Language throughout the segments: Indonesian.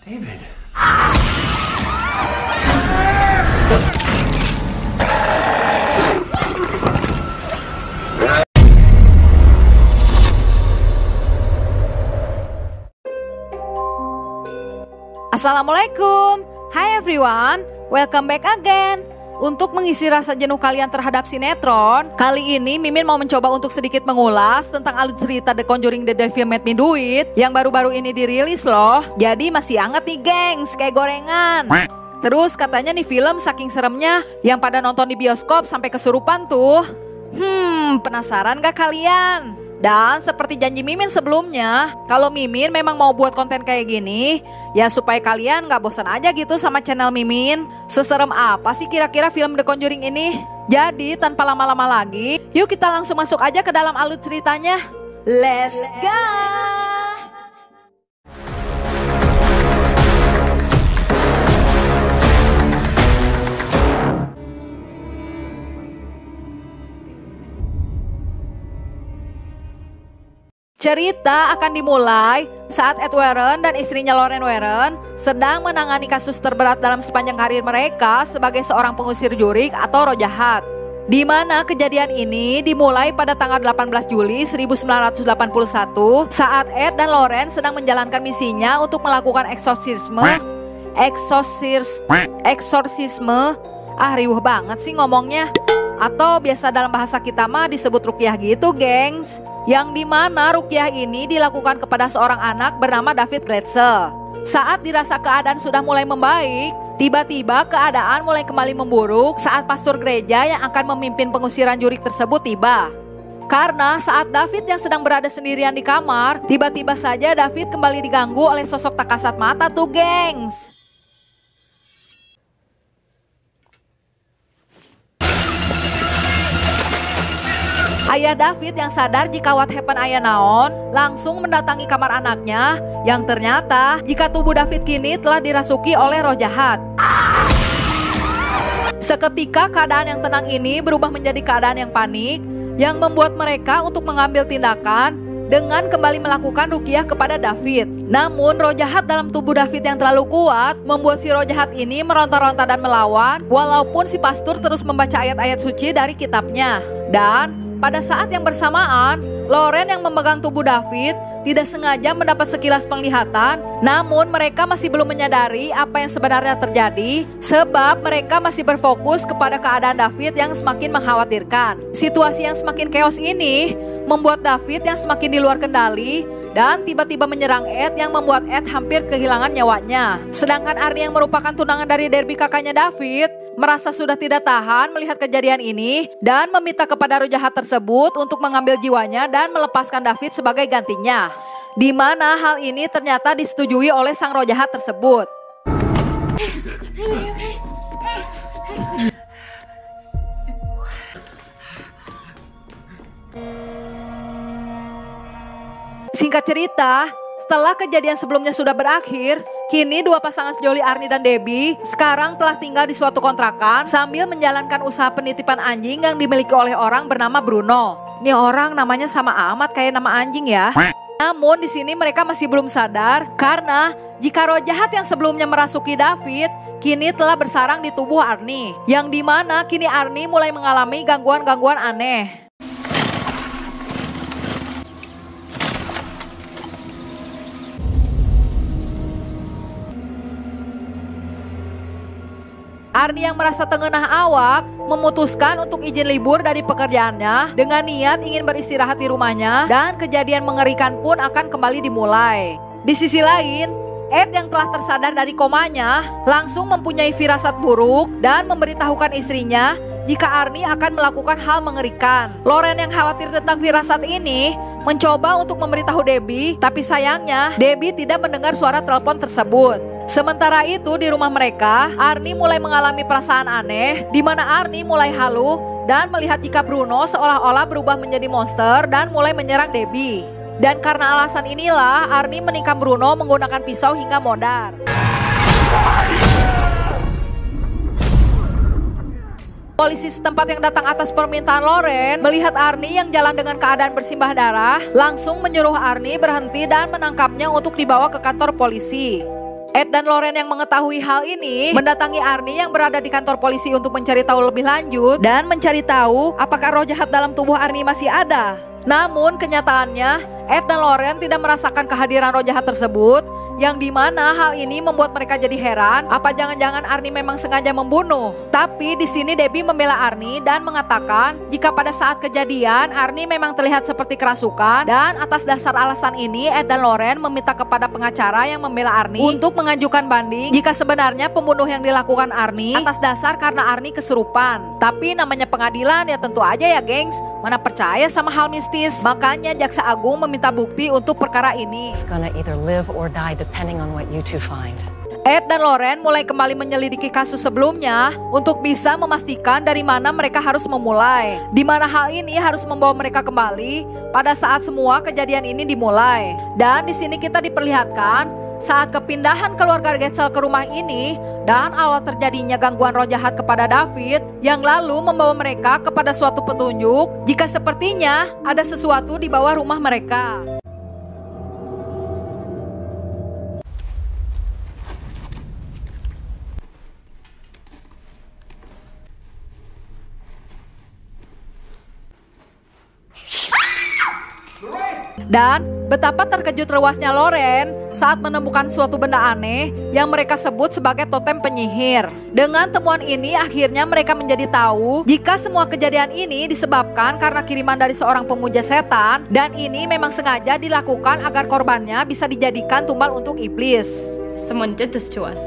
David. Assalamualaikum. Hi everyone, welcome back again. Untuk mengisi rasa jenuh kalian terhadap sinetron, kali ini Mimin mau mencoba untuk sedikit mengulas tentang alur cerita The Conjuring The Devil Made Me Do It yang baru-baru ini dirilis loh. Jadi masih anget nih gengs, kayak gorengan. Terus katanya nih film saking seremnya yang pada nonton di bioskop sampai kesurupan tuh. Penasaran gak kalian? Dan seperti janji Mimin sebelumnya, kalau Mimin memang mau buat konten kayak gini, ya supaya kalian gak bosan aja gitu sama channel Mimin. Seserem apa sih kira-kira film The Conjuring ini? Jadi tanpa lama-lama lagi, yuk kita langsung masuk aja ke dalam alur ceritanya. Let's go! Cerita akan dimulai saat Ed Warren dan istrinya Lauren Warren sedang menangani kasus terberat dalam sepanjang karir mereka sebagai seorang pengusir jurik atau roh jahat. Di mana kejadian ini dimulai pada tanggal 18 Juli 1981 saat Ed dan Lauren sedang menjalankan misinya untuk melakukan eksorsisme. Riuh banget sih ngomongnya. Atau biasa dalam bahasa kita mah disebut ruqyah gitu gengs. Yang dimana ruqyah ini dilakukan kepada seorang anak bernama David Glatzel. Saat dirasa keadaan sudah mulai membaik, tiba-tiba keadaan mulai kembali memburuk saat pastor gereja yang akan memimpin pengusiran jurik tersebut tiba. Karena saat David yang sedang berada sendirian di kamar, tiba-tiba saja David kembali diganggu oleh sosok tak kasat mata tuh gengs. Ayah David yang sadar jika what happen ayah naon langsung mendatangi kamar anaknya yang ternyata jika tubuh David kini telah dirasuki oleh roh jahat. Seketika keadaan yang tenang ini berubah menjadi keadaan yang panik yang membuat mereka untuk mengambil tindakan dengan kembali melakukan ruqyah kepada David. Namun roh jahat dalam tubuh David yang terlalu kuat membuat si roh jahat ini meronta-ronta dan melawan walaupun si pastor terus membaca ayat-ayat suci dari kitabnya. Dan pada saat yang bersamaan, Lauren yang memegang tubuh David tidak sengaja mendapat sekilas penglihatan, namun mereka masih belum menyadari apa yang sebenarnya terjadi sebab mereka masih berfokus kepada keadaan David yang semakin mengkhawatirkan. Situasi yang semakin chaos ini membuat David yang semakin di luar kendali dan tiba-tiba menyerang Ed yang membuat Ed hampir kehilangan nyawanya. Sedangkan Arnie yang merupakan tunangan dari Derby kakaknya David merasa sudah tidak tahan melihat kejadian ini dan meminta kepada roh jahat tersebut untuk mengambil jiwanya dan melepaskan David sebagai gantinya. Di mana hal ini ternyata disetujui oleh sang roh jahat tersebut. Singkat cerita, setelah kejadian sebelumnya sudah berakhir, kini dua pasangan sejoli Arnie dan Debbie sekarang telah tinggal di suatu kontrakan sambil menjalankan usaha penitipan anjing yang dimiliki oleh orang bernama Bruno. Ini orang namanya sama amat kayak nama anjing ya. Namun di sini mereka masih belum sadar karena jika roh jahat yang sebelumnya merasuki David kini telah bersarang di tubuh Arnie, yang dimana kini Arnie mulai mengalami gangguan-gangguan aneh. Arnie yang merasa tengenah awak memutuskan untuk izin libur dari pekerjaannya dengan niat ingin beristirahat di rumahnya dan kejadian mengerikan pun akan kembali dimulai. Di sisi lain, Ed yang telah tersadar dari komanya langsung mempunyai firasat buruk dan memberitahukan istrinya jika Arnie akan melakukan hal mengerikan. Lauren yang khawatir tentang firasat ini mencoba untuk memberitahu Debbie, tapi sayangnya Debbie tidak mendengar suara telepon tersebut. Sementara itu di rumah mereka, Arnie mulai mengalami perasaan aneh di mana Arnie mulai halu dan melihat jika Bruno seolah-olah berubah menjadi monster dan mulai menyerang Debbie. Dan karena alasan inilah Arnie menikam Bruno menggunakan pisau hingga modar. Polisi setempat yang datang atas permintaan Lauren melihat Arnie yang jalan dengan keadaan bersimbah darah, langsung menyuruh Arnie berhenti dan menangkapnya untuk dibawa ke kantor polisi. Ed dan Loren yang mengetahui hal ini mendatangi Arnie yang berada di kantor polisi untuk mencari tahu lebih lanjut dan mencari tahu apakah roh jahat dalam tubuh Arnie masih ada. Namun kenyataannya Ed dan Loren tidak merasakan kehadiran roh jahat tersebut, yang dimana hal ini membuat mereka jadi heran, apa jangan-jangan Arnie memang sengaja membunuh. Tapi di sini Debbie membela Arnie dan mengatakan jika pada saat kejadian Arnie memang terlihat seperti kerasukan, dan atas dasar alasan ini Ed dan Loren meminta kepada pengacara yang membela Arnie untuk mengajukan banding jika sebenarnya pembunuh yang dilakukan Arnie atas dasar karena Arnie kesurupan. Tapi namanya pengadilan ya tentu aja ya gengs, mana percaya sama hal mistis. Makanya Jaksa Agung meminta bukti untuk perkara ini. It's gonna either live or die depending on what you two find. Ed dan Loren mulai kembali menyelidiki kasus sebelumnya untuk bisa memastikan dari mana mereka harus memulai. Di mana hal ini harus membawa mereka kembali pada saat semua kejadian ini dimulai. Dan di sini kita diperlihatkan saat kepindahan keluarga Getzel ke rumah ini dan awal terjadinya gangguan roh jahat kepada David yang lalu membawa mereka kepada suatu petunjuk jika sepertinya ada sesuatu di bawah rumah mereka. Dan betapa terkejut rewasnya Loren saat menemukan suatu benda aneh yang mereka sebut sebagai totem penyihir. Dengan temuan ini akhirnya mereka menjadi tahu jika semua kejadian ini disebabkan karena kiriman dari seorang pemuja setan, dan ini memang sengaja dilakukan agar korbannya bisa dijadikan tumbal untuk iblis. Someone did this to us.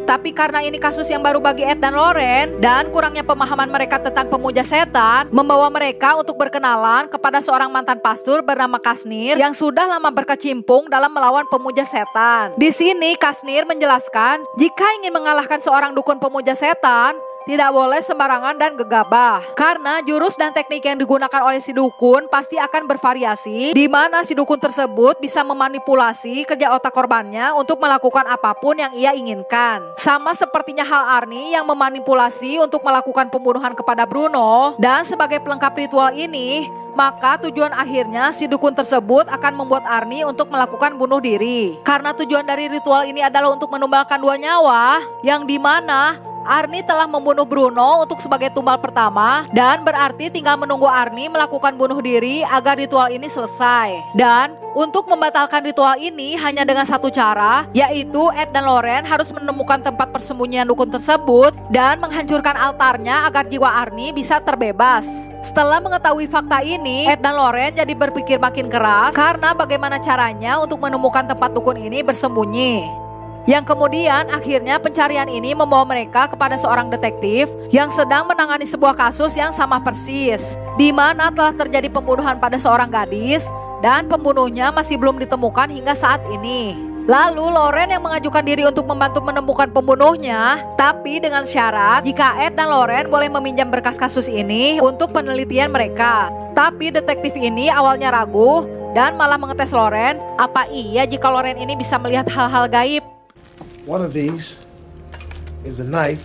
Tapi karena ini kasus yang baru bagi Ed dan Loren dan kurangnya pemahaman mereka tentang pemuja setan, membawa mereka untuk berkenalan kepada seorang mantan pastor bernama Kasnir yang sudah lama berkecimpung dalam melawan pemuja setan. Di sini Kasnir menjelaskan jika ingin mengalahkan seorang dukun pemuja setan, tidak boleh sembarangan dan gegabah, karena jurus dan teknik yang digunakan oleh si dukun pasti akan bervariasi, di mana si dukun tersebut bisa memanipulasi kerja otak korbannya untuk melakukan apapun yang ia inginkan. Sama sepertinya hal Arnie yang memanipulasi untuk melakukan pembunuhan kepada Bruno, dan sebagai pelengkap ritual ini, maka tujuan akhirnya si dukun tersebut akan membuat Arnie untuk melakukan bunuh diri. Karena tujuan dari ritual ini adalah untuk menumbalkan dua nyawa, yang dimana Arnie telah membunuh Bruno untuk sebagai tumbal pertama, dan berarti tinggal menunggu Arnie melakukan bunuh diri agar ritual ini selesai. Dan untuk membatalkan ritual ini hanya dengan satu cara, yaitu Ed dan Loren harus menemukan tempat persembunyian dukun tersebut dan menghancurkan altarnya agar jiwa Arnie bisa terbebas. Setelah mengetahui fakta ini, Ed dan Loren jadi berpikir makin keras karena bagaimana caranya untuk menemukan tempat dukun ini bersembunyi. Yang kemudian akhirnya pencarian ini membawa mereka kepada seorang detektif yang sedang menangani sebuah kasus yang sama persis, di mana telah terjadi pembunuhan pada seorang gadis dan pembunuhnya masih belum ditemukan hingga saat ini. Lalu Loren yang mengajukan diri untuk membantu menemukan pembunuhnya, tapi dengan syarat jika Ed dan Loren boleh meminjam berkas kasus ini untuk penelitian mereka. Tapi detektif ini awalnya ragu dan malah mengetes Loren, apa iya jika Loren ini bisa melihat hal-hal gaib. One of these is a knife.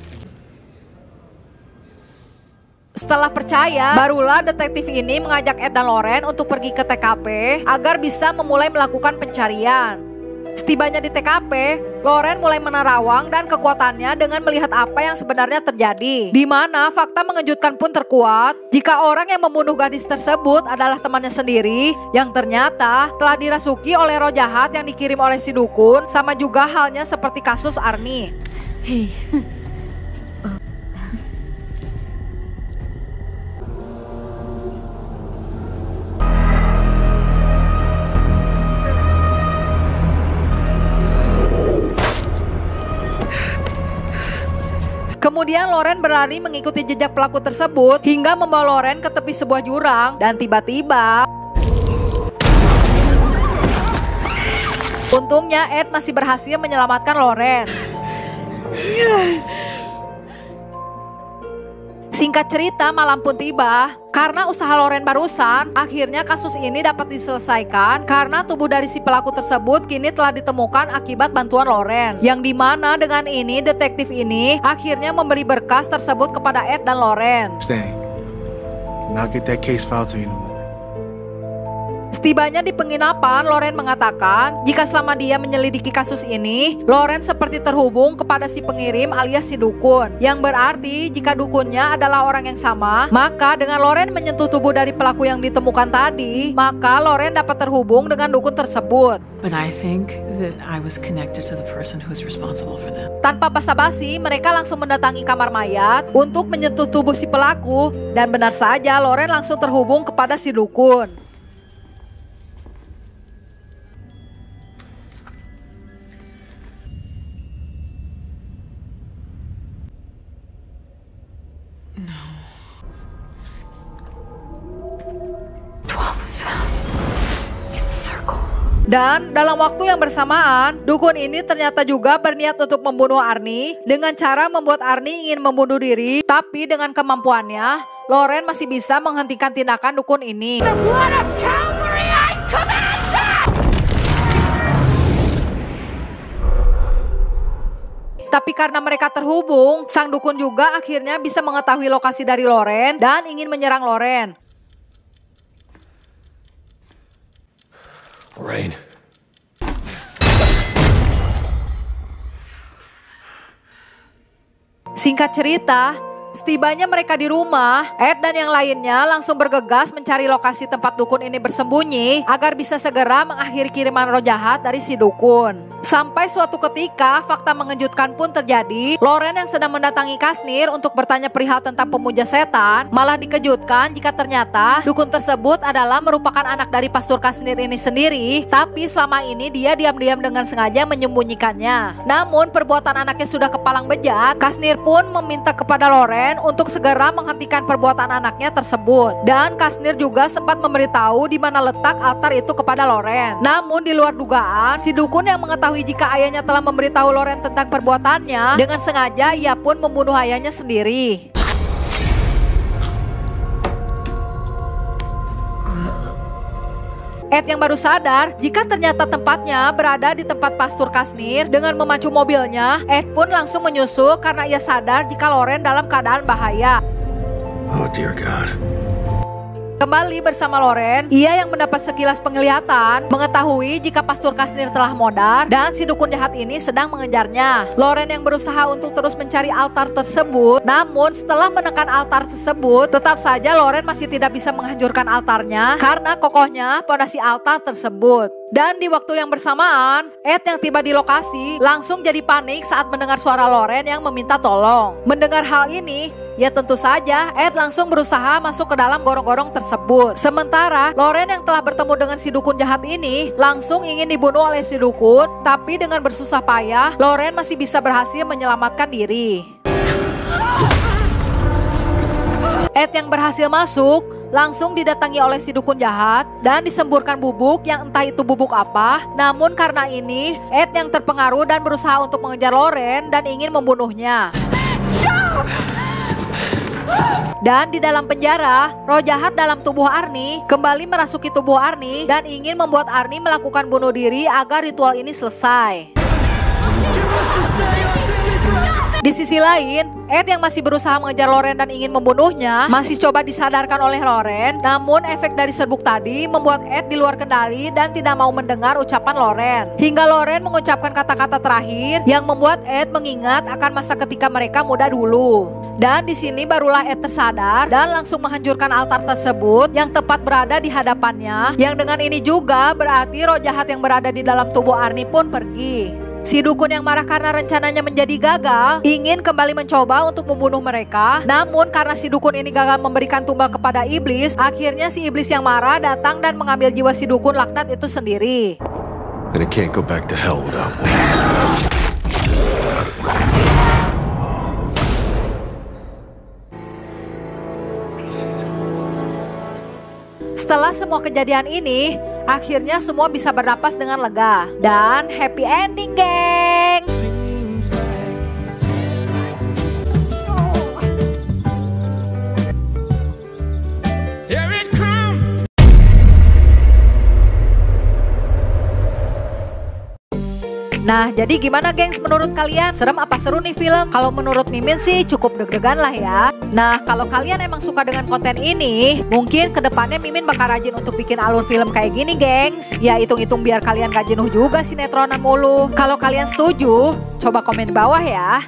Setelah percaya, barulah detektif ini mengajak Ed dan Loren untuk pergi ke TKP agar bisa memulai melakukan pencarian. Setibanya di TKP, Loren mulai menerawang dan kekuatannya dengan melihat apa yang sebenarnya terjadi. Di mana fakta mengejutkan pun terkuat jika orang yang membunuh gadis tersebut adalah temannya sendiri yang ternyata telah dirasuki oleh roh jahat yang dikirim oleh si dukun, sama juga halnya seperti kasus Arnie. Kemudian Loren berlari mengikuti jejak pelaku tersebut hingga membawa Loren ke tepi sebuah jurang, dan tiba-tiba untungnya Ed masih berhasil menyelamatkan Loren. Singkat cerita, malam pun tiba. Karena usaha Loren barusan, akhirnya kasus ini dapat diselesaikan karena tubuh dari si pelaku tersebut kini telah ditemukan akibat bantuan Loren. Yang dimana dengan ini detektif ini akhirnya memberi berkas tersebut kepada Ed dan Loren. Stay. And I'll get that case filed to you in the morning. Setibanya di penginapan, Loren mengatakan jika selama dia menyelidiki kasus ini, Loren seperti terhubung kepada si pengirim alias si dukun. Yang berarti jika dukunnya adalah orang yang sama, maka dengan Loren menyentuh tubuh dari pelaku yang ditemukan tadi, maka Loren dapat terhubung dengan dukun tersebut. But I think that I was connected to the person who's responsible for that. Tanpa basa-basi, mereka langsung mendatangi kamar mayat untuk menyentuh tubuh si pelaku, dan benar saja Loren langsung terhubung kepada si dukun. Dan dalam waktu yang bersamaan, dukun ini ternyata juga berniat untuk membunuh Arnie dengan cara membuat Arnie ingin membunuh diri. Tapi dengan kemampuannya, Loren masih bisa menghentikan tindakan dukun ini. Tapi karena mereka terhubung, sang dukun juga akhirnya bisa mengetahui lokasi dari Loren dan ingin menyerang Loren. Lorraine. Singkat cerita, setibanya mereka di rumah, Ed dan yang lainnya langsung bergegas mencari lokasi tempat dukun ini bersembunyi agar bisa segera mengakhiri kiriman roh jahat dari si dukun. Sampai suatu ketika fakta mengejutkan pun terjadi. Loren yang sedang mendatangi Kasnir untuk bertanya perihal tentang pemuja setan malah dikejutkan jika ternyata dukun tersebut adalah merupakan anak dari pastor Kasnir ini sendiri. Tapi selama ini dia diam-diam dengan sengaja menyembunyikannya. Namun perbuatan anaknya sudah kepalang bejat, Kasnir pun meminta kepada Loren untuk segera menghentikan perbuatan anaknya tersebut. Dan Kasnir juga sempat memberitahu di mana letak altar itu kepada Loren. Namun di luar dugaan, si dukun yang mengetahui jika ayahnya telah memberitahu Loren tentang perbuatannya, dengan sengaja ia pun membunuh ayahnya sendiri. Ed yang baru sadar jika ternyata tempatnya berada di tempat pastor Kasnir. Dengan memacu mobilnya, Ed pun langsung menyusul karena ia sadar jika Loren dalam keadaan bahaya. Oh dear God. Kembali bersama Loren, ia yang mendapat sekilas penglihatan, mengetahui jika pastor Kasnir telah modar dan si dukun jahat ini sedang mengejarnya. Loren yang berusaha untuk terus mencari altar tersebut, namun setelah menekan altar tersebut, tetap saja Loren masih tidak bisa menghancurkan altarnya karena kokohnya pondasi altar tersebut. Dan di waktu yang bersamaan, Ed yang tiba di lokasi langsung jadi panik saat mendengar suara Loren yang meminta tolong. Mendengar hal ini, ya tentu saja Ed langsung berusaha masuk ke dalam gorong-gorong tersebut. Sementara Loren yang telah bertemu dengan si dukun jahat ini langsung ingin dibunuh oleh si dukun. Tapi dengan bersusah payah, Loren masih bisa berhasil menyelamatkan diri. Ed yang berhasil masuk langsung didatangi oleh si dukun jahat dan disemburkan bubuk yang entah itu bubuk apa. Namun karena ini, Ed yang terpengaruh dan berusaha untuk mengejar Loren dan ingin membunuhnya. Dan di dalam penjara, roh jahat dalam tubuh Arnie kembali merasuki tubuh Arnie dan ingin membuat Arnie melakukan bunuh diri agar ritual ini selesai. Di sisi lain, Ed yang masih berusaha mengejar Loren dan ingin membunuhnya masih coba disadarkan oleh Loren. Namun efek dari serbuk tadi membuat Ed di luar kendali dan tidak mau mendengar ucapan Loren. Hingga Loren mengucapkan kata-kata terakhir yang membuat Ed mengingat akan masa ketika mereka muda dulu. Dan di sini barulah Ed tersadar dan langsung menghancurkan altar tersebut yang tepat berada di hadapannya. Yang dengan ini juga berarti roh jahat yang berada di dalam tubuh Arnie pun pergi. Si dukun yang marah karena rencananya menjadi gagal ingin kembali mencoba untuk membunuh mereka. Namun karena si dukun ini gagal memberikan tumbal kepada iblis, akhirnya si iblis yang marah datang dan mengambil jiwa si dukun laknat itu sendiri. And it can't go back to hell without me. Setelah semua kejadian ini, akhirnya semua bisa bernapas dengan lega. Dan happy ending, geng! Nah, jadi gimana gengs menurut kalian? Serem apa seru nih film? Kalau menurut Mimin sih cukup deg-degan lah ya. Nah, kalau kalian emang suka dengan konten ini, mungkin kedepannya Mimin bakal rajin untuk bikin alur film kayak gini gengs. Ya hitung-hitung biar kalian gak jenuh juga sinetronan mulu. Kalau kalian setuju, coba komen di bawah ya.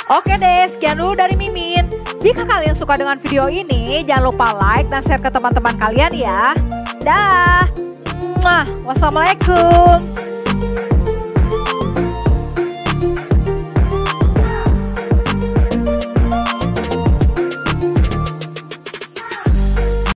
Oke deh, sekian dulu dari Mimin. Jika kalian suka dengan video ini, jangan lupa like dan share ke teman-teman kalian ya. Dah. Wassalamualaikum.